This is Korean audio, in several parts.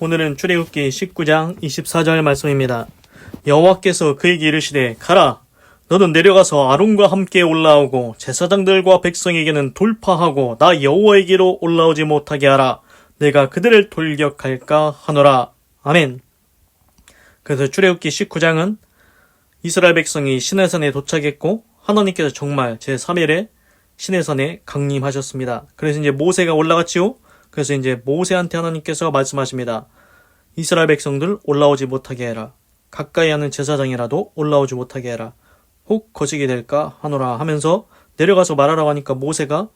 오늘은 출애굽기 19장 24절 말씀입니다. 여호와께서 그에게 이르시되 가라 너는 내려가서 아론과 함께 올라오고 제사장들과 백성에게는 돌파하고 나 여호와에게로 올라오지 못하게 하라. 내가 그들을 돌격할까 하노라. 아멘. 그래서 출애굽기 19장은 이스라엘 백성이 시내산에 도착했고 하나님께서 정말 제3일에 시내산에 강림하셨습니다. 그래서 이제 모세가 올라갔지요. 그래서 이제 모세한테 하나님께서 말씀하십니다. 이스라엘 백성들 올라오지 못하게 해라. 가까이 하는 제사장이라도 올라오지 못하게 해라. 혹 거지게 될까 하노라 하면서 내려가서 말하라고 하니까 모세가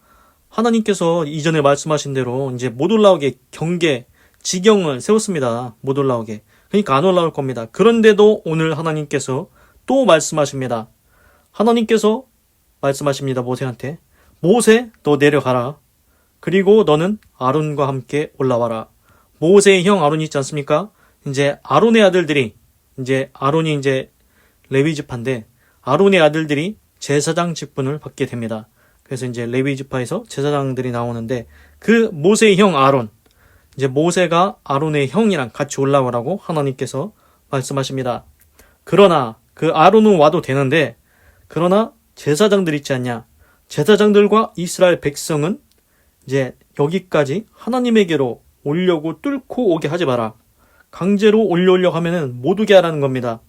하나님께서 이전에 말씀하신 대로 이제 못 올라오게 경계, 지경을 세웠습니다. 못 올라오게. 그러니까 안 올라올 겁니다. 그런데도 오늘 하나님께서 또 말씀하십니다. 하나님께서 말씀하십니다. 모세한테. 모세, 너 내려가라. 그리고 너는 아론과 함께 올라와라. 모세의 형 아론이 있지 않습니까? 이제 아론의 아들들이, 이제 아론이 이제 레위 지파인데 아론의 아들들이 제사장 직분을 받게 됩니다. 그래서 이제 레위 지파에서 제사장들이 나오는데 그 모세의 형 아론, 이제 모세가 아론의 형이랑 같이 올라오라고 하나님께서 말씀하십니다. 그러나 그 아론은 와도 되는데 그러나 제사장들 있지 않냐? 제사장들과 이스라엘 백성은 이제 여기까지 하나님에게로 오려고 뚫고 오게 하지 마라. 강제로 올려오려고 하면은 못 오게 하라는 겁니다.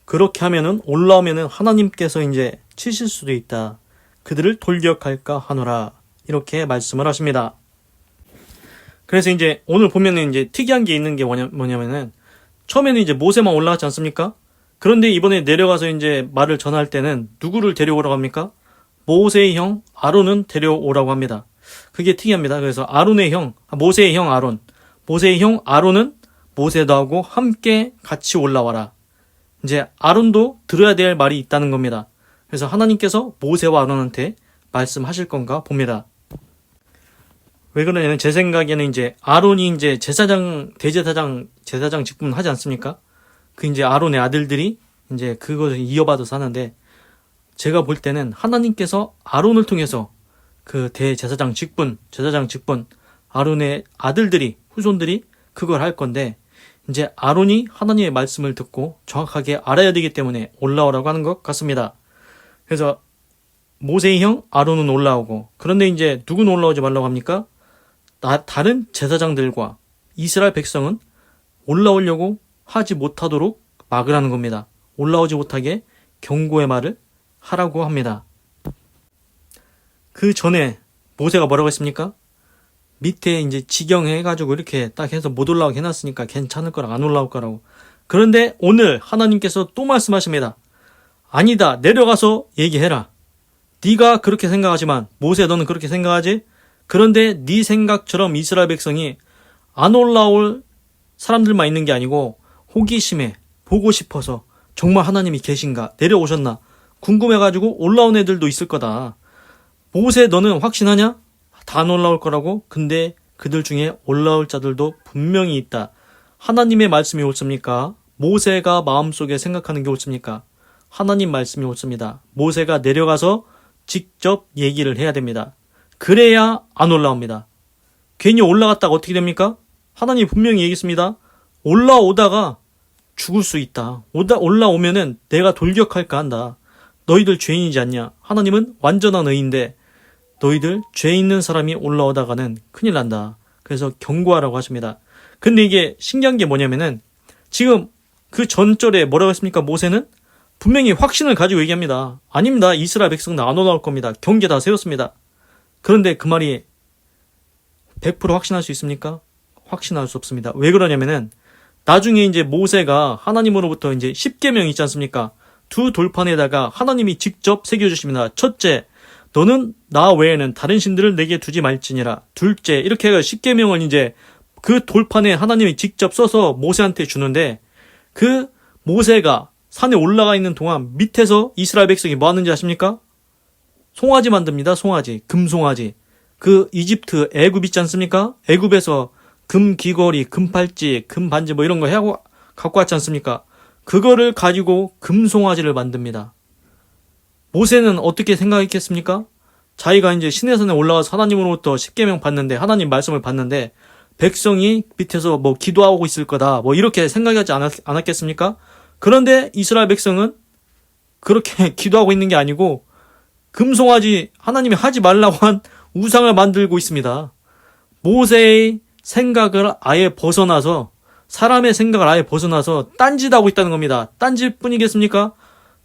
그렇게 하면은 올라오면은 하나님께서 이제 치실 수도 있다. 그들을 돌격할까 하노라. 이렇게 말씀을 하십니다. 그래서 이제 오늘 보면은 이제 특이한 게 있는 게 뭐냐면은 처음에는 이제 모세만 올라갔지 않습니까? 그런데 이번에 내려가서 이제 말을 전할 때는 누구를 데려오라고 합니까? 모세의 형 아론은 데려오라고 합니다. 그게 특이합니다. 그래서 아론의 형, 모세의 형 아론, 모세의 형 아론은 모세도하고 함께 같이 올라와라. 이제 아론도 들어야 될 말이 있다는 겁니다. 그래서 하나님께서 모세와 아론한테 말씀하실 건가 봅니다. 왜 그러냐면 제 생각에는 이제 아론이 이제 제사장 직분을 하지 않습니까? 그 이제 아론의 아들들이 이제 그것을 이어받아서 하는데 제가 볼 때는 하나님께서 아론을 통해서 그 제사장 직분, 아론의 아들들이, 후손들이 그걸 할 건데 이제 아론이 하나님의 말씀을 듣고 정확하게 알아야 되기 때문에 올라오라고 하는 것 같습니다. 그래서 모세의 형 아론은 올라오고 그런데 이제 누구는 올라오지 말라고 합니까? 다른 제사장들과 이스라엘 백성은 올라오려고 하지 못하도록 막으라는 겁니다. 올라오지 못하게 경고의 말을 하라고 합니다. 그 전에 모세가 뭐라고 했습니까? 밑에 이제 지경해가지고 이렇게 딱 해서 못 올라오게 해놨으니까 괜찮을 거라 안 올라올 거라고. 그런데 오늘 하나님께서 또 말씀하십니다. 아니다. 내려가서 얘기해라. 네가 그렇게 생각하지만 모세 너는 그렇게 생각하지? 그런데 네 생각처럼 이스라엘 백성이 안 올라올 사람들만 있는 게 아니고 호기심에 보고 싶어서 정말 하나님이 계신가 내려오셨나 궁금해가지고 올라온 애들도 있을 거다. 모세 너는 확신하냐? 다 안 올라올 거라고? 근데 그들 중에 올라올 자들도 분명히 있다. 하나님의 말씀이 옳습니까? 모세가 마음속에 생각하는 게 옳습니까? 하나님 말씀이 옳습니다. 모세가 내려가서 직접 얘기를 해야 됩니다. 그래야 안 올라옵니다. 괜히 올라갔다가 어떻게 됩니까? 하나님이 분명히 얘기했습니다. 올라오다가 죽을 수 있다. 올라오면은 내가 돌격할까 한다. 너희들 죄인이지 않냐? 하나님은 완전한 의인데 너희들 죄 있는 사람이 올라오다가는 큰일 난다. 그래서 경고하라고 하십니다. 근데 이게 신기한 게 뭐냐면은 지금 그 전절에 뭐라고 했습니까? 모세는 분명히 확신을 가지고 얘기합니다. 아닙니다. 이스라엘 백성들 안 올라올 겁니다. 경계 다 세웠습니다. 그런데 그 말이 100% 확신할 수 있습니까? 확신할 수 없습니다. 왜 그러냐면은 나중에 이제 모세가 하나님으로부터 이제 10계명 있지 않습니까? 두 돌판에다가 하나님이 직접 새겨주십니다. 첫째, 너는 나 외에는 다른 신들을 내게 두지 말지니라. 둘째, 이렇게 해서 10계명을 이제 그 돌판에 하나님이 직접 써서 모세한테 주는데 그 모세가 산에 올라가 있는 동안 밑에서 이스라엘 백성이 뭐 하는지 아십니까? 송아지 만듭니다. 송아지, 금송아지. 그 이집트 애굽 있지 않습니까? 애굽에서 금 귀걸이, 금 팔찌, 금 반지 뭐 이런 거 해고 갖고 왔지 않습니까? 그거를 가지고 금송아지를 만듭니다. 모세는 어떻게 생각했겠습니까? 자기가 이제 시내산에 올라가서 하나님으로부터 십계명 받는데 하나님 말씀을 받는데 백성이 밑에서 뭐 기도하고 있을 거다. 뭐 이렇게 생각하지 않았겠습니까? 그런데 이스라엘 백성은 그렇게 기도하고 있는 게 아니고 금송아지 하나님이 하지 말라고 한 우상을 만들고 있습니다. 모세의 생각을 아예 벗어나서 사람의 생각을 아예 벗어나서 딴짓하고 있다는 겁니다. 딴짓뿐이겠습니까?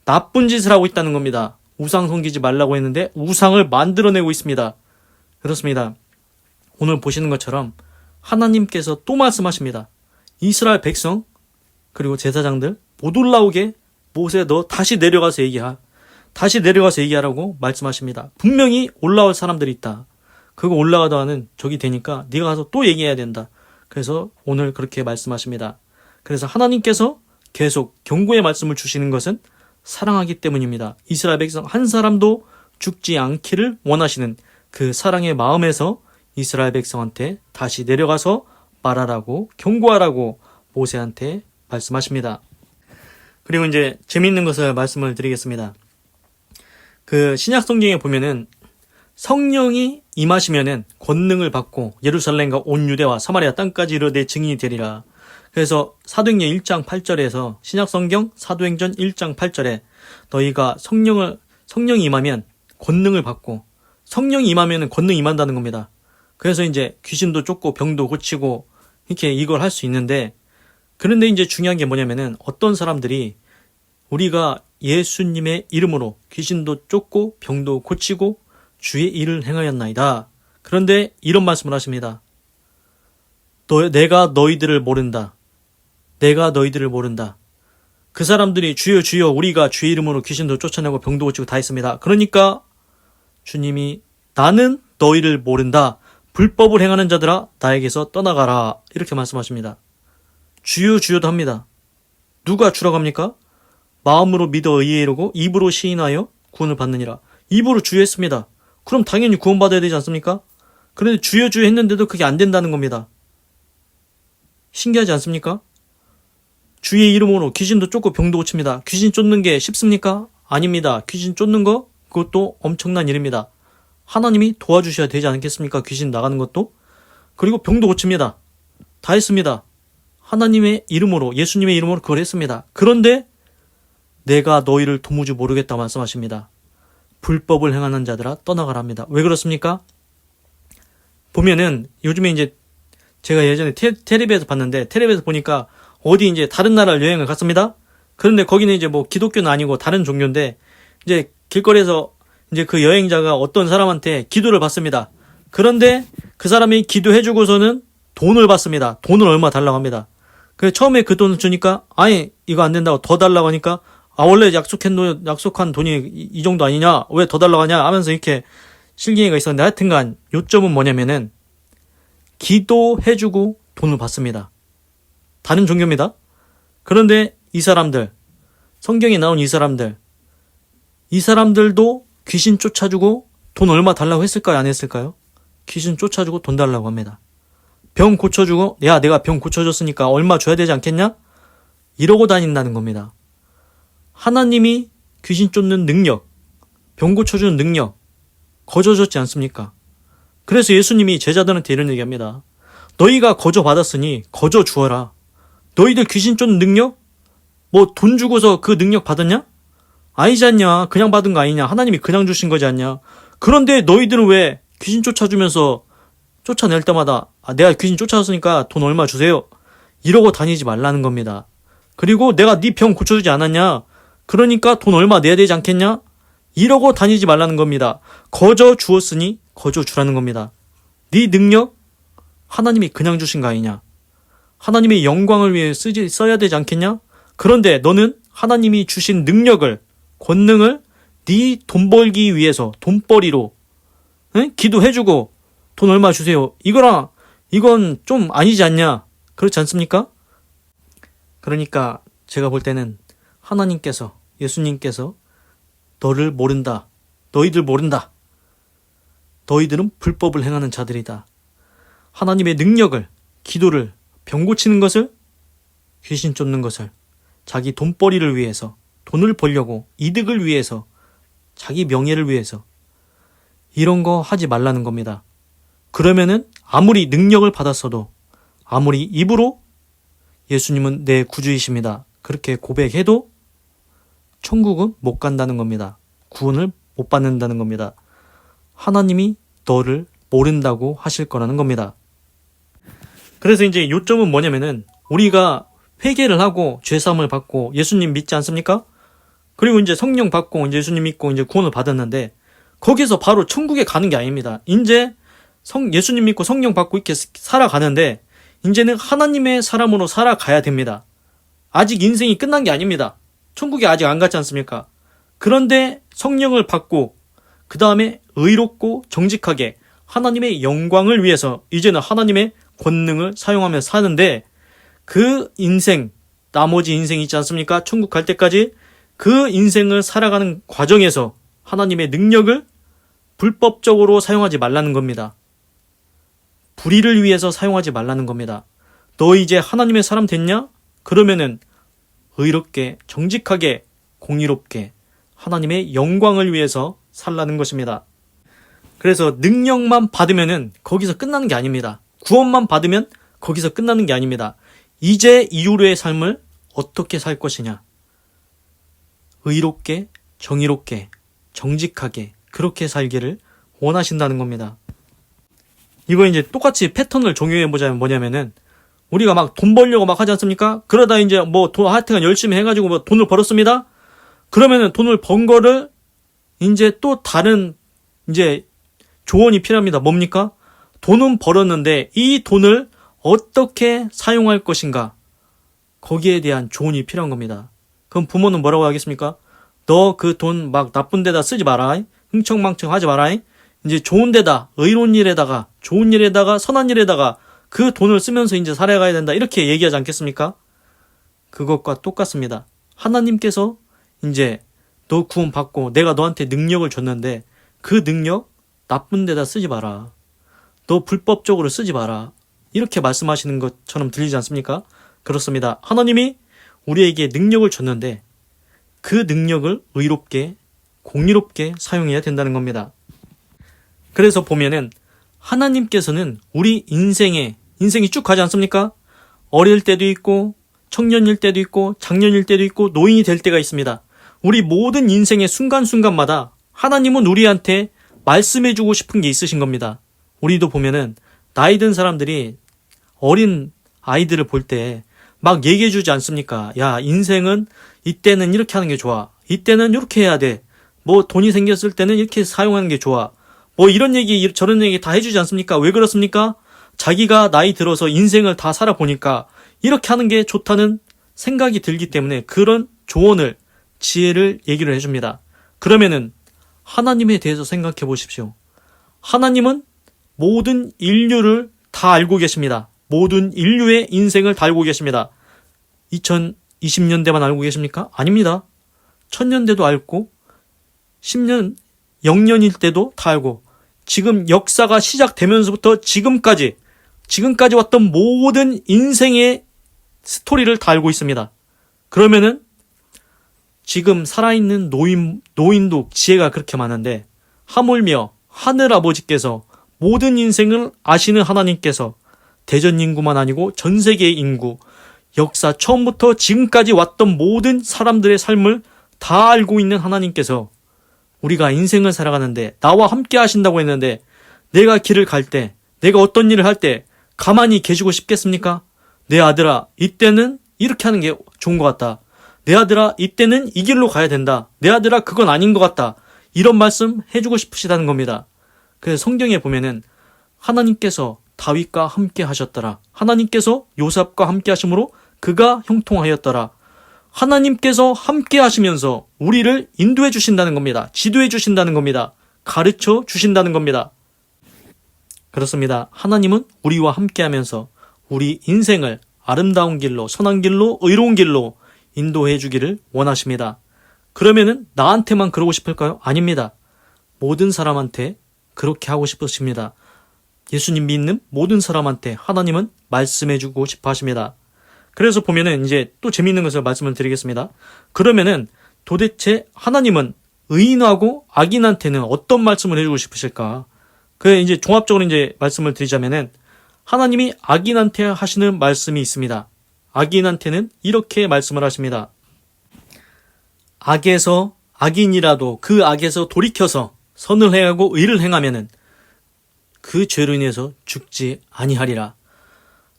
나쁜 짓을 하고 있다는 겁니다. 우상 섬기지 말라고 했는데 우상을 만들어내고 있습니다. 그렇습니다. 오늘 보시는 것처럼 하나님께서 또 말씀하십니다. 이스라엘 백성 그리고 제사장들 못 올라오게 모세 너 다시 내려가서 얘기하라고 말씀하십니다. 분명히 올라올 사람들이 있다. 그거 올라가다가는 적이 되니까 네가 가서 또 얘기해야 된다. 그래서 오늘 그렇게 말씀하십니다. 그래서 하나님께서 계속 경고의 말씀을 주시는 것은 사랑하기 때문입니다. 이스라엘 백성 한 사람도 죽지 않기를 원하시는 그 사랑의 마음에서 이스라엘 백성한테 다시 내려가서 말하라고 경고하라고 모세한테 말씀하십니다. 그리고 이제 재미있는 것을 말씀을 드리겠습니다. 그 신약 성경에 보면은 성령이 임하시면은 권능을 받고 예루살렘과 온 유대와 사마리아 땅까지 이르러 내 증인이 되리라. 그래서 사도행전 1장 8절에서 신약 성경 사도행전 1장 8절에 너희가 성령이 임하면 권능을 받고 성령이 임하면은 권능이 임한다는 겁니다. 그래서 이제 귀신도 쫓고 병도 고치고 이렇게 이걸 할 수 있는데 그런데 이제 중요한 게 뭐냐면은 어떤 사람들이 우리가 예수님의 이름으로 귀신도 쫓고 병도 고치고 주의 일을 행하였나이다. 그런데 이런 말씀을 하십니다. 내가 너희들을 모른다. 내가 너희들을 모른다. 그 사람들이 주여 주여 우리가 주의 이름으로 귀신도 쫓아내고 병도 고치고 다 했습니다. 그러니까 주님이 나는 너희를 모른다. 불법을 행하는 자들아 나에게서 떠나가라. 이렇게 말씀하십니다. 주여 주여도 합니다. 누가 주라고 합니까? 마음으로 믿어 의에 이르고 입으로 시인하여 구원을 받느니라. 입으로 주여 했습니다. 그럼 당연히 구원받아야 되지 않습니까? 그런데 주여 주여 했는데도 그게 안 된다는 겁니다. 신기하지 않습니까? 주의 이름으로 귀신도 쫓고 병도 고칩니다. 귀신 쫓는 게 쉽습니까? 아닙니다. 귀신 쫓는 거 그것도 엄청난 일입니다. 하나님이 도와주셔야 되지 않겠습니까? 귀신 나가는 것도. 그리고 병도 고칩니다. 다 했습니다. 하나님의 이름으로 예수님의 이름으로 그걸 했습니다. 그런데 내가 너희를 도무지 모르겠다 말씀하십니다. 불법을 행하는 자들아 떠나가랍니다. 왜 그렇습니까? 보면은 요즘에 이제 제가 예전에 텔레비에서 봤는데 텔레비에서 보니까 어디 이제 다른 나라를 여행을 갔습니다. 그런데 거기는 이제 뭐 기독교는 아니고 다른 종교인데 이제 길거리에서 이제 그 여행자가 어떤 사람한테 기도를 받습니다. 그런데 그 사람이 기도해주고서는 돈을 받습니다. 돈을 얼마 달라고 합니다. 그래서 처음에 그 돈을 주니까 아니 이거 안 된다고 더 달라고 하니까 원래 약속한 돈이 이 정도 아니냐? 왜 더 달라고 하냐? 하면서 이렇게 실갱이가 있었는데 하여튼간 요점은 뭐냐면은 기도해주고 돈을 받습니다. 다른 종교입니다. 그런데 이 사람들, 성경에 나온 이 사람들도 귀신 쫓아주고 돈 얼마 달라고 했을까요? 안 했을까요? 귀신 쫓아주고 돈 달라고 합니다. 병 고쳐주고 야 내가 병 고쳐줬으니까 얼마 줘야 되지 않겠냐? 이러고 다닌다는 겁니다. 하나님이 귀신 쫓는 능력, 병 고쳐주는 능력 거저줬지 않습니까? 그래서 예수님이 제자들한테 이런 얘기합니다. 너희가 거저 받았으니 거저 주어라. 너희들 귀신 쫓는 능력? 뭐 돈 주고서 그 능력 받았냐? 아니지 않냐? 그냥 받은 거 아니냐? 하나님이 그냥 주신 거지 않냐? 그런데 너희들은 왜 귀신 쫓아주면서 쫓아낼 때마다 내가 귀신 쫓아줬으니까 돈 얼마 주세요. 이러고 다니지 말라는 겁니다. 그리고 내가 네 병 고쳐주지 않았냐? 그러니까 돈 얼마 내야 되지 않겠냐? 이러고 다니지 말라는 겁니다. 거저 주었으니 거저 주라는 겁니다. 네 능력 하나님이 그냥 주신 거 아니냐? 하나님의 영광을 위해 써야 되지 않겠냐? 그런데 너는 하나님이 주신 능력을 권능을 네 돈 벌기 위해서 돈벌이로 기도해주고 돈 얼마 주세요. 이건 좀 아니지 않냐? 그렇지 않습니까? 그러니까 제가 볼 때는 하나님께서 예수님께서 너희들 모른다. 너희들은 불법을 행하는 자들이다. 하나님의 능력을, 기도를, 병 고치는 것을, 귀신 쫓는 것을 자기 돈벌이를 위해서, 돈을 벌려고, 이득을 위해서, 자기 명예를 위해서 이런 거 하지 말라는 겁니다. 그러면은 아무리 능력을 받았어도 아무리 입으로 예수님은 내 구주이십니다, 그렇게 고백해도 천국은 못 간다는 겁니다. 구원을 못 받는다는 겁니다. 하나님이 너를 모른다고 하실 거라는 겁니다. 그래서 이제 요점은 뭐냐면은, 우리가 회개를 하고 죄사함을 받고 예수님 믿지 않습니까? 그리고 이제 성령 받고 이제 예수님 믿고 이제 구원을 받았는데, 거기서 바로 천국에 가는 게 아닙니다. 이제 예수님 믿고 성령 받고 이렇게 살아가는데, 이제는 하나님의 사람으로 살아가야 됩니다. 아직 인생이 끝난 게 아닙니다. 천국에 아직 안 갔지 않습니까? 그런데 성령을 받고 그 다음에 의롭고 정직하게 하나님의 영광을 위해서 이제는 하나님의 권능을 사용하며 사는데, 그 인생, 나머지 인생 있지 않습니까? 천국 갈 때까지 그 인생을 살아가는 과정에서 하나님의 능력을 불법적으로 사용하지 말라는 겁니다. 불의를 위해서 사용하지 말라는 겁니다. 너 이제 하나님의 사람 됐냐? 그러면은 의롭게, 정직하게, 공의롭게 하나님의 영광을 위해서 살라는 것입니다. 그래서 능력만 받으면은 거기서 끝나는 게 아닙니다. 구원만 받으면 거기서 끝나는 게 아닙니다. 이제 이후로의 삶을 어떻게 살 것이냐? 의롭게, 정의롭게, 정직하게 그렇게 살기를 원하신다는 겁니다. 이거 이제 똑같이 패턴을 적용해보자면 뭐냐면은, 우리가 막 돈 벌려고 막 하지 않습니까? 그러다 이제 뭐 하여튼 열심히 해가지고 뭐 돈을 벌었습니다? 그러면은 돈을 번 거를 이제 또 다른 이제 조언이 필요합니다. 뭡니까? 돈은 벌었는데 이 돈을 어떻게 사용할 것인가? 거기에 대한 조언이 필요한 겁니다. 그럼 부모는 뭐라고 하겠습니까? 너 그 돈 막 나쁜 데다 쓰지 마라. 흥청망청 하지 마라. 이제 좋은 데다, 의로운 일에다가, 좋은 일에다가, 선한 일에다가 그 돈을 쓰면서 이제 살아가야 된다. 이렇게 얘기하지 않겠습니까? 그것과 똑같습니다. 하나님께서 이제 너 구원 받고 내가 너한테 능력을 줬는데 그 능력 나쁜 데다 쓰지 마라. 너 불법적으로 쓰지 마라. 이렇게 말씀하시는 것처럼 들리지 않습니까? 그렇습니다. 하나님이 우리에게 능력을 줬는데 그 능력을 의롭게, 공의롭게 사용해야 된다는 겁니다. 그래서 보면은 하나님께서는 우리 인생이 쭉 가지 않습니까? 어릴 때도 있고, 청년일 때도 있고, 장년일 때도 있고, 노인이 될 때가 있습니다. 우리 모든 인생의 순간순간마다 하나님은 우리한테 말씀해주고 싶은 게 있으신 겁니다. 우리도 보면은 나이 든 사람들이 어린 아이들을 볼 때 막 얘기해주지 않습니까? 야, 인생은 이때는 이렇게 하는 게 좋아. 이때는 이렇게 해야 돼. 뭐 돈이 생겼을 때는 이렇게 사용하는 게 좋아. 뭐 이런 얘기 저런 얘기 다 해주지 않습니까? 왜 그렇습니까? 자기가 나이 들어서 인생을 다 살아보니까 이렇게 하는 게 좋다는 생각이 들기 때문에 그런 조언을, 지혜를 얘기를 해줍니다. 그러면은 하나님에 대해서 생각해 보십시오. 하나님은 모든 인류를 다 알고 계십니다. 모든 인류의 인생을 다 알고 계십니다. 2020년대만 알고 계십니까? 아닙니다. 1000년대도 알고 10년, 0년일 때도 다 알고, 지금 역사가 시작되면서부터 지금까지 왔던 모든 인생의 스토리를 다 알고 있습니다. 그러면은 지금 살아있는 노인도 지혜가 그렇게 많은데, 하물며 하늘아버지께서 모든 인생을 아시는 하나님께서 대전 인구만 아니고 전 세계의 인구, 역사 처음부터 지금까지 왔던 모든 사람들의 삶을 다 알고 있는 하나님께서 우리가 인생을 살아가는데 나와 함께 하신다고 했는데, 내가 길을 갈 때, 내가 어떤 일을 할 때 가만히 계시고 싶겠습니까? 내 아들아, 이때는 이렇게 하는 게 좋은 것 같다. 내 아들아, 이때는 이 길로 가야 된다. 내 아들아, 그건 아닌 것 같다. 이런 말씀 해주고 싶으시다는 겁니다. 그래서 성경에 보면은 하나님께서 다윗과 함께 하셨더라. 하나님께서 요셉과 함께 하심으로 그가 형통하였더라. 하나님께서 함께 하시면서 우리를 인도해 주신다는 겁니다. 지도해 주신다는 겁니다. 가르쳐 주신다는 겁니다. 그렇습니다. 하나님은 우리와 함께 하면서 우리 인생을 아름다운 길로, 선한 길로, 의로운 길로 인도해 주기를 원하십니다. 그러면은 나한테만 그러고 싶을까요? 아닙니다. 모든 사람한테 그렇게 하고 싶으십니다. 예수님 믿는 모든 사람한테 하나님은 말씀해 주고 싶어 하십니다. 그래서 보면은 이제 또 재미있는 것을 말씀을 드리겠습니다. 그러면은 도대체 하나님은 의인하고 악인한테는 어떤 말씀을 해주고 싶으실까? 그 이제 종합적으로 이제 말씀을 드리자면은, 하나님이 악인한테 하시는 말씀이 있습니다. 악인한테는 이렇게 말씀을 하십니다. 악인이라도 그 악에서 돌이켜서 선을 행하고 의를 행하면은 그 죄로 인해서 죽지 아니하리라.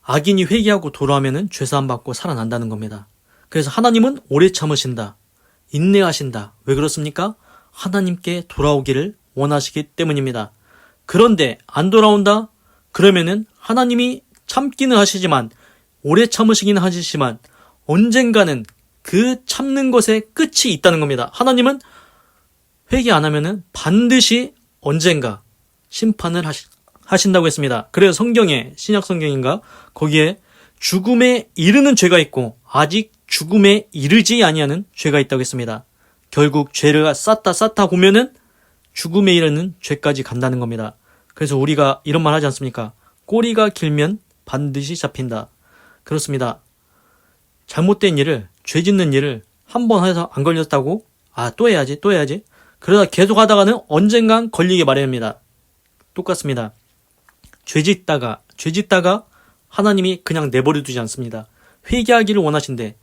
악인이 회개하고 돌아오면은 죄사함 받고 살아난다는 겁니다. 그래서 하나님은 오래 참으신다. 인내하신다. 왜 그렇습니까? 하나님께 돌아오기를 원하시기 때문입니다. 그런데 안 돌아온다? 그러면은 하나님이 참기는 하시지만 오래 참으시기는 하시지만 언젠가는 그 참는 것에 끝이 있다는 겁니다. 하나님은 회개 안 하면은 반드시 언젠가 심판을 하신다고 했습니다. 그래서 성경에, 신약 성경인가? 거기에 죽음에 이르는 죄가 있고 아직 죽음에 이르지 아니하는 죄가 있다고 했습니다. 결국 죄를 쌓다 보면은 죽음에 이르는 죄까지 간다는 겁니다. 그래서 우리가 이런 말 하지 않습니까? 꼬리가 길면 반드시 잡힌다. 그렇습니다. 잘못된 일을, 죄 짓는 일을 한 번 해서 안 걸렸다고 또 해야지 그러다 계속 하다가는 언젠간 걸리게 마련입니다. 똑같습니다. 죄 짓다가 하나님이 그냥 내버려 두지 않습니다. 회개하기를 원하시는데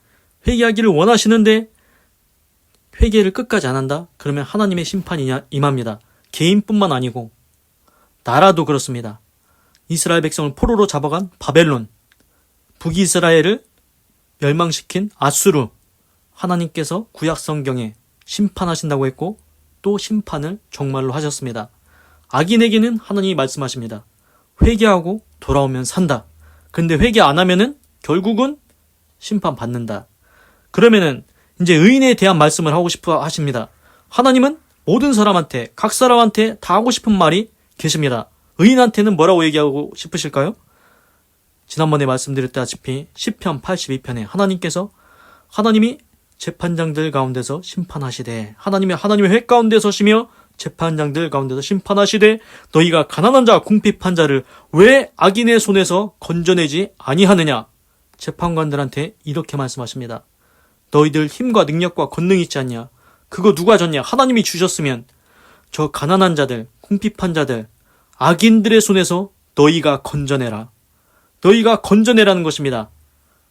회개를 끝까지 안 한다? 그러면 하나님의 심판이 임합니다. 개인뿐만 아니고 나라도 그렇습니다. 이스라엘 백성을 포로로 잡아간 바벨론, 북이스라엘을 멸망시킨 아수르, 하나님께서 구약 성경에 심판하신다고 했고 또 심판을 정말로 하셨습니다. 악인에게는 하나님이 말씀하십니다. 회개하고 돌아오면 산다. 근데 회개 안 하면은 결국은 심판받는다. 그러면은 이제 의인에 대한 말씀을 하고 싶어 하십니다. 하나님은 모든 사람한테, 각 사람한테 다 하고 싶은 말이 계십니다. 의인한테는 뭐라고 얘기하고 싶으실까요? 지난번에 말씀드렸다시피 시편 82편에 하나님이 재판장들 가운데서 심판하시되 하나님의 회 가운데 서시며 재판장들 가운데서 심판하시되 너희가 가난한 자 궁핍한 자를 왜 악인의 손에서 건져내지 아니하느냐. 재판관들한테 이렇게 말씀하십니다. 너희들 힘과 능력과 권능이 있지 않냐. 그거 누가 줬냐. 하나님이 주셨으면 저 가난한 자들, 궁핍한 자들, 악인들의 손에서 너희가 건져내라. 너희가 건져내라는 것입니다.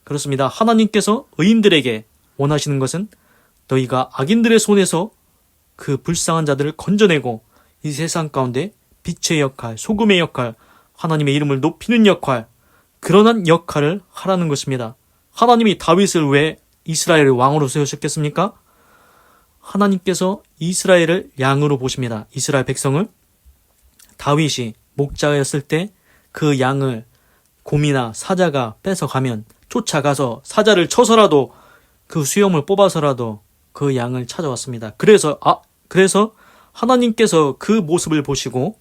그렇습니다. 하나님께서 의인들에게 원하시는 것은 너희가 악인들의 손에서 그 불쌍한 자들을 건져내고 이 세상 가운데 빛의 역할, 소금의 역할, 하나님의 이름을 높이는 역할, 그러한 역할을 하라는 것입니다. 하나님이 다윗을 왜 이스라엘의 왕으로 세우셨겠습니까? 하나님께서 이스라엘을 양으로 보십니다. 이스라엘 백성을. 다윗이 목자였을 때 그 양을 곰이나 사자가 뺏어가면 쫓아가서 사자를 쳐서라도 그 수염을 뽑아서라도 그 양을 찾아왔습니다. 그래서 하나님께서 그 모습을 보시고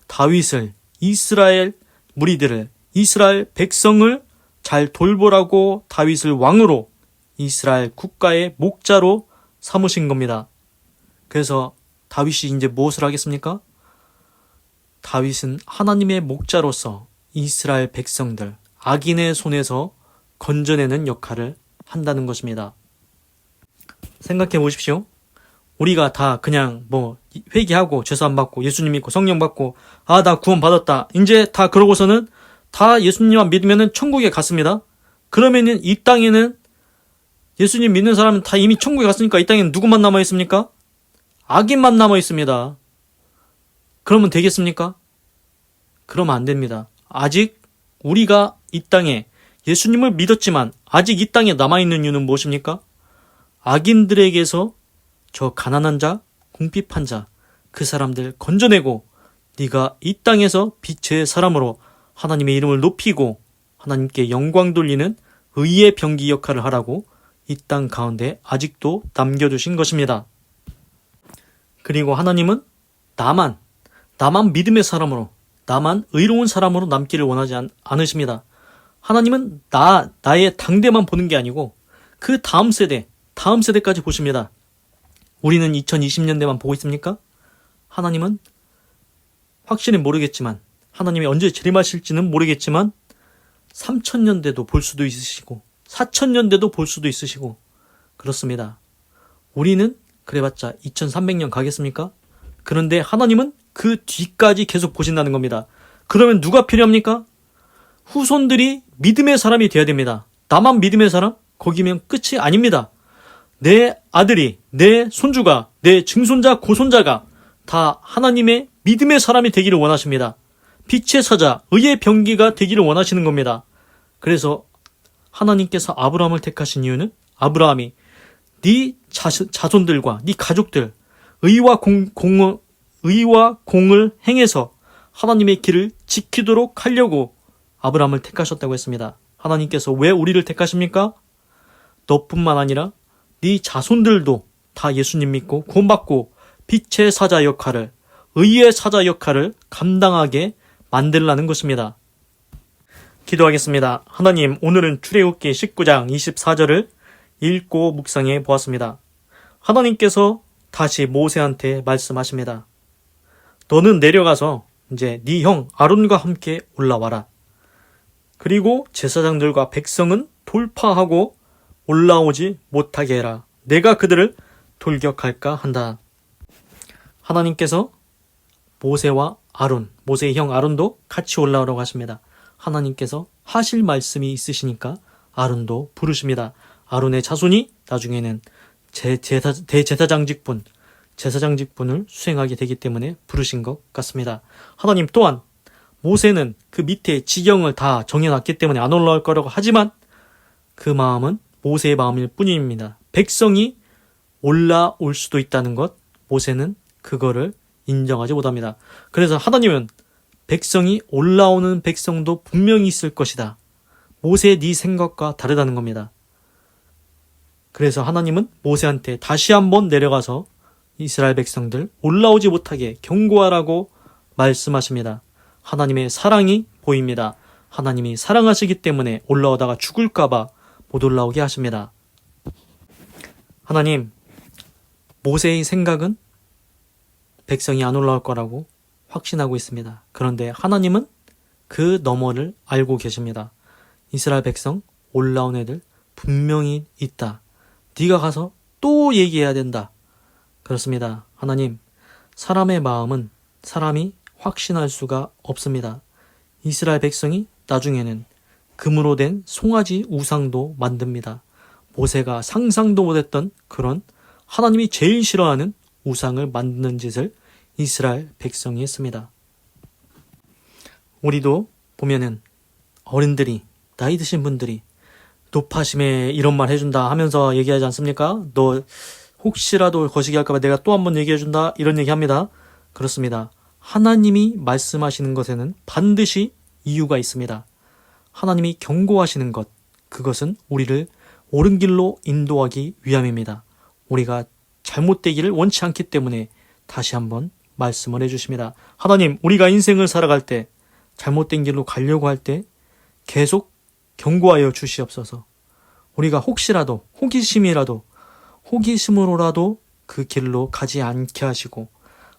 다윗을, 이스라엘 무리들을, 이스라엘 백성을 잘 돌보라고 다윗을 왕으로, 이스라엘 국가의 목자로 삼으신 겁니다. 그래서 다윗이 이제 무엇을 하겠습니까? 다윗은 하나님의 목자로서 이스라엘 백성들, 악인의 손에서 건져내는 역할을 한다는 것입니다. 생각해 보십시오. 우리가 다 그냥 회개하고 죄사함 받고 예수님 믿고 성령 받고 나 구원 받았다. 이제 다 그러고서는 다 예수님만 믿으면은 천국에 갔습니다. 그러면은 이 땅에는 예수님 믿는 사람은 다 이미 천국에 갔으니까 이 땅에는 누구만 남아 있습니까? 악인만 남아 있습니다. 그러면 되겠습니까? 그러면 안 됩니다. 아직 우리가 이 땅에 예수님을 믿었지만 아직 이 땅에 남아있는 이유는 무엇입니까? 악인들에게서 저 가난한 자, 궁핍한 자, 그 사람들 건져내고 네가 이 땅에서 빛의 사람으로 하나님의 이름을 높이고 하나님께 영광 돌리는 의의 병기 역할을 하라고 이 땅 가운데 아직도 남겨두신 것입니다. 그리고 하나님은 나만 믿음의 사람으로, 나만 의로운 사람으로 남기를 원하지 않으십니다. 하나님은 나의 당대만 보는 게 아니고 그 다음 세대까지 보십니다. 우리는 2020년대만 보고 있습니까? 하나님은 확실히 모르겠지만, 하나님이 언제 재림하실지는 모르겠지만 3000년대도 볼 수도 있으시고 4000년대도 볼 수도 있으시고 그렇습니다. 우리는 그래봤자 2300년 가겠습니까? 그런데 하나님은 그 뒤까지 계속 보신다는 겁니다. 그러면 누가 필요합니까? 후손들이 믿음의 사람이 되어야 됩니다. 나만 믿음의 사람? 거기면 끝이 아닙니다. 내 아들이, 내 손주가, 내 증손자, 고손자가 다 하나님의 믿음의 사람이 되기를 원하십니다. 빛의 사자, 의의 병기가 되기를 원하시는 겁니다. 그래서 하나님께서 아브라함을 택하신 이유는 아브라함이 네 자손들과 네 가족들 의와 공을 행해서 하나님의 길을 지키도록 하려고 아브라함을 택하셨다고 했습니다. 하나님께서 왜 우리를 택하십니까? 너뿐만 아니라 네 자손들도 다 예수님 믿고 구원받고 빛의 사자 역할을, 의의 사자 역할을 감당하게 만들라는 것입니다. 기도하겠습니다. 하나님, 오늘은 출애굽기 19장 24절을 읽고 묵상해 보았습니다. 하나님께서 다시 모세한테 말씀하십니다. 너는 내려가서 이제 네 형 아론과 함께 올라와라. 그리고 제사장들과 백성은 돌파하고 올라오지 못하게 해라. 내가 그들을 돌격할까 한다. 하나님께서 모세와 아론, 모세의 형 아론도 같이 올라오라고 하십니다. 하나님께서 하실 말씀이 있으시니까 아론도 부르십니다. 아론의 자손이 나중에는 대제사장 직분을 수행하게 되기 때문에 부르신 것 같습니다. 하나님 또한 모세는 그 밑에 지경을 다 정해놨기 때문에 안 올라올 거라고 하지만 그 마음은 모세의 마음일 뿐입니다. 백성이 올라올 수도 있다는 것, 모세는 그거를 인정하지 못합니다. 그래서 하나님은 백성이 올라오는 백성도 분명히 있을 것이다. 모세의 네 생각과 다르다는 겁니다. 그래서 하나님은 모세한테 다시 한번 내려가서 이스라엘 백성들 올라오지 못하게 경고하라고 말씀하십니다. 하나님의 사랑이 보입니다. 하나님이 사랑하시기 때문에 올라오다가 죽을까봐 못 올라오게 하십니다. 하나님, 모세의 생각은 백성이 안 올라올 거라고 확신하고 있습니다. 그런데 하나님은 그 너머를 알고 계십니다. 이스라엘 백성 올라온 애들 분명히 있다. 네가 가서 또 얘기해야 된다. 그렇습니다. 하나님, 사람의 마음은 사람이 확신할 수가 없습니다. 이스라엘 백성이 나중에는 금으로 된 송아지 우상도 만듭니다. 모세가 상상도 못했던 그런 하나님이 제일 싫어하는 우상을 만드는 짓을 이스라엘 백성이 했습니다. 우리도 보면은 어른들이, 나이 드신 분들이 노파심에 이런 말 해준다 하면서 얘기하지 않습니까? 너 혹시라도 거시기 할까봐 내가 또 한 번 얘기해준다 이런 얘기합니다. 그렇습니다. 하나님이 말씀하시는 것에는 반드시 이유가 있습니다. 하나님이 경고하시는 것, 그것은 우리를 옳은 길로 인도하기 위함입니다. 우리가 잘못되기를 원치 않기 때문에 다시 한번 말씀을 해주십니다. 하나님, 우리가 인생을 살아갈 때 잘못된 길로 가려고 할 때 계속 경고하여 주시옵소서. 우리가 혹시라도 호기심으로라도 그 길로 가지 않게 하시고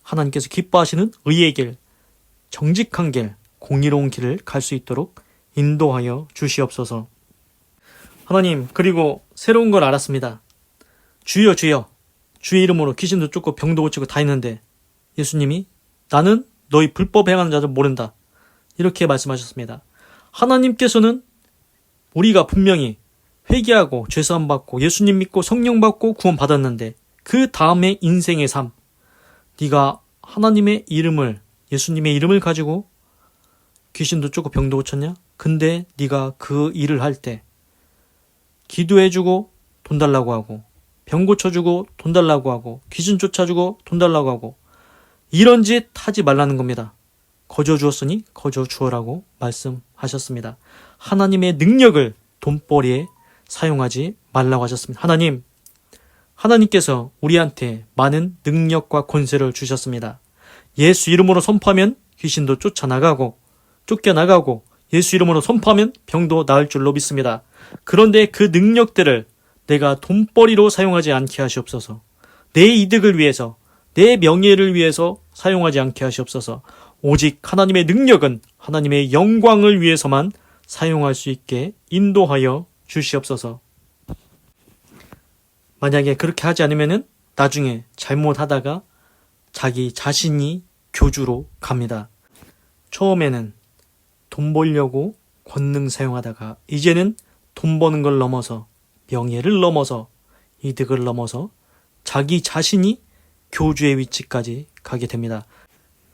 하나님께서 기뻐하시는 의의 길, 정직한 길, 공의로운 길을 갈 수 있도록 인도하여 주시옵소서. 하나님, 그리고 새로운 걸 알았습니다. 주여 주여, 주의 이름으로 귀신도 쫓고 병도 고치고 다 했는데 예수님이 나는 너희 불법 행하는 자들 모른다. 이렇게 말씀하셨습니다. 하나님께서는 우리가 분명히 회개하고 죄사함 받고 예수님 믿고 성령 받고 구원 받았는데 그 다음에 인생의 삶, 네가 하나님의 이름을, 예수님의 이름을 가지고 귀신도 쫓고 병도 고쳤냐? 근데 네가 그 일을 할 때 기도해주고 돈 달라고 하고 병 고쳐주고 돈 달라고 하고 귀신 쫓아주고 돈 달라고 하고 이런 짓 하지 말라는 겁니다. 거저 주었으니 거저 주어라고 말씀하셨습니다. 하나님의 능력을 돈벌이에 사용하지 말라고 하셨습니다. 하나님께서 우리한테 많은 능력과 권세를 주셨습니다. 예수 이름으로 선포하면 귀신도 쫓겨나가고 예수 이름으로 선포하면 병도 나을 줄로 믿습니다. 그런데 그 능력들을 내가 돈벌이로 사용하지 않게 하시옵소서. 내 이득을 위해서, 내 명예를 위해서 사용하지 않게 하시옵소서. 오직 하나님의 능력은 하나님의 영광을 위해서만 사용할 수 있게 인도하여 주시옵소서. 만약에 그렇게 하지 않으면 나중에 잘못하다가 자기 자신이 교주로 갑니다. 처음에는 돈 벌려고 권능 사용하다가 이제는 돈 버는 걸 넘어서 명예를 넘어서 이득을 넘어서 자기 자신이 교주의 위치까지 가게 됩니다.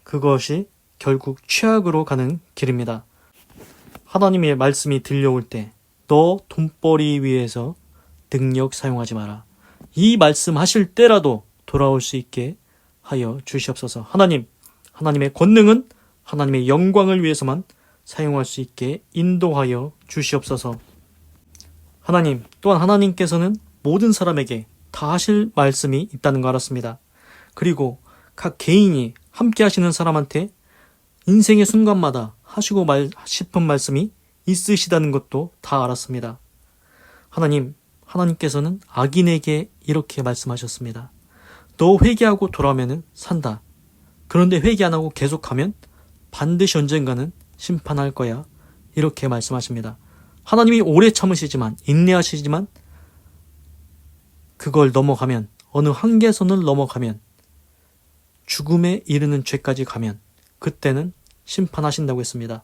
그것이 결국 최악으로 가는 길입니다. 하나님의 말씀이 들려올 때 너 돈벌이 위해서 능력 사용하지 마라. 이 말씀 하실 때라도 돌아올 수 있게 하여 주시옵소서. 하나님의 권능은 하나님의 영광을 위해서만 사용할 수 있게 인도하여 주시옵소서. 하나님, 또한 하나님께서는 모든 사람에게 다 하실 말씀이 있다는 거 알았습니다. 그리고 각 개인이 함께 하시는 사람한테 인생의 순간마다 하시고 싶은 말씀이 있으시다는 것도 다 알았습니다. 하나님께서는 악인에게 이렇게 말씀하셨습니다. 너 회개하고 돌아오면 산다. 그런데 회개 안 하고 계속하면 반드시 언젠가는 심판할 거야. 이렇게 말씀하십니다. 하나님이 오래 참으시지만, 인내하시지만 그걸 넘어가면, 어느 한계선을 넘어가면, 죽음에 이르는 죄까지 가면 그때는 심판하신다고 했습니다.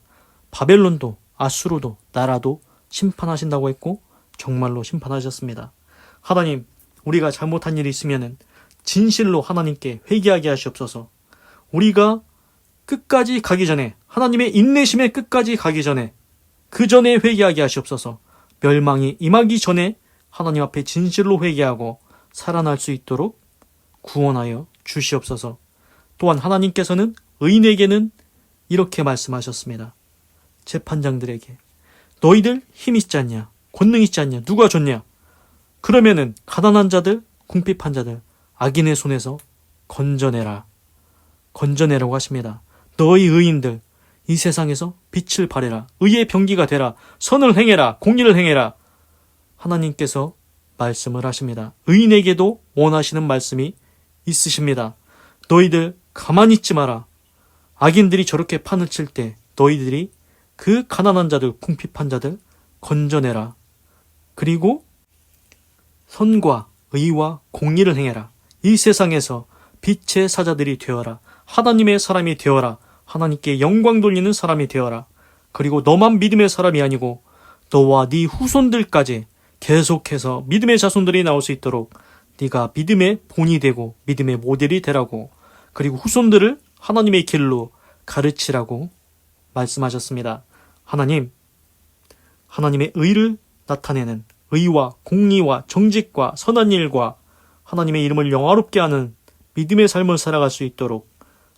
바벨론도 아수르도 나라도 심판하신다고 했고 정말로 심판하셨습니다. 하나님, 우리가 잘못한 일이 있으면 진실로 하나님께 회개하게 하시옵소서. 우리가 끝까지 가기 전에, 하나님의 인내심에 끝까지 가기 전에, 그 전에 회개하게 하시옵소서. 멸망이 임하기 전에 하나님 앞에 진실로 회개하고 살아날 수 있도록 구원하여 주시옵소서. 또한 하나님께서는 의인에게는 이렇게 말씀하셨습니다. 재판장들에게 너희들 힘 있지 않냐? 권능 있지 않냐? 누가 줬냐? 그러면은 가난한 자들, 궁핍한 자들, 악인의 손에서 건져내라고 하십니다. 너희 의인들 이 세상에서 빛을 발해라. 의의 병기가 되라. 선을 행해라. 공의를 행해라. 하나님께서 말씀을 하십니다. 의인에게도 원하시는 말씀이 있으십니다. 너희들 가만히 있지 마라. 악인들이 저렇게 판을 칠 때 너희들이 그 가난한 자들, 궁핍한 자들 건져내라. 그리고 선과 의와 공의를 행해라. 이 세상에서 빛의 사자들이 되어라. 하나님의 사람이 되어라. 하나님께 영광 돌리는 사람이 되어라. 그리고 너만 믿음의 사람이 아니고 너와 네 후손들까지 계속해서 믿음의 자손들이 나올 수 있도록 네가 믿음의 본이 되고 믿음의 모델이 되라고, 그리고 후손들을 하나님의 길로 가르치라고 말씀하셨습니다. 하나님의 의를 나타내는 의와 공의와 정직과 선한 일과 하나님의 이름을 영화롭게 하는 믿음의 삶을 살아갈 수 있도록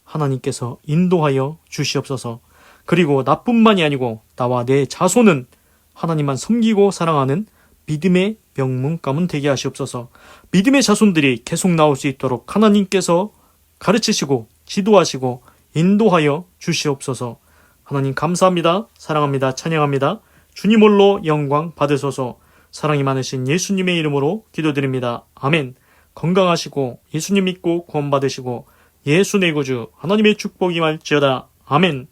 하나님께서 인도하여 주시옵소서. 그리고 나뿐만이 아니고 나와 내 자손은 하나님만 섬기고 사랑하는 믿음의 명문 가문 되게 하시옵소서. 믿음의 자손들이 계속 나올 수 있도록 하나님께서 가르치시고 지도하시고 인도하여 주시옵소서. 하나님 감사합니다. 사랑합니다. 찬양합니다. 주님 홀로 영광 받으소서. 사랑이 많으신 예수님의 이름으로 기도드립니다. 아멘. 건강하시고 예수님 믿고 구원 받으시고 예수 내 구주 하나님의 축복이 말지어다. 아멘.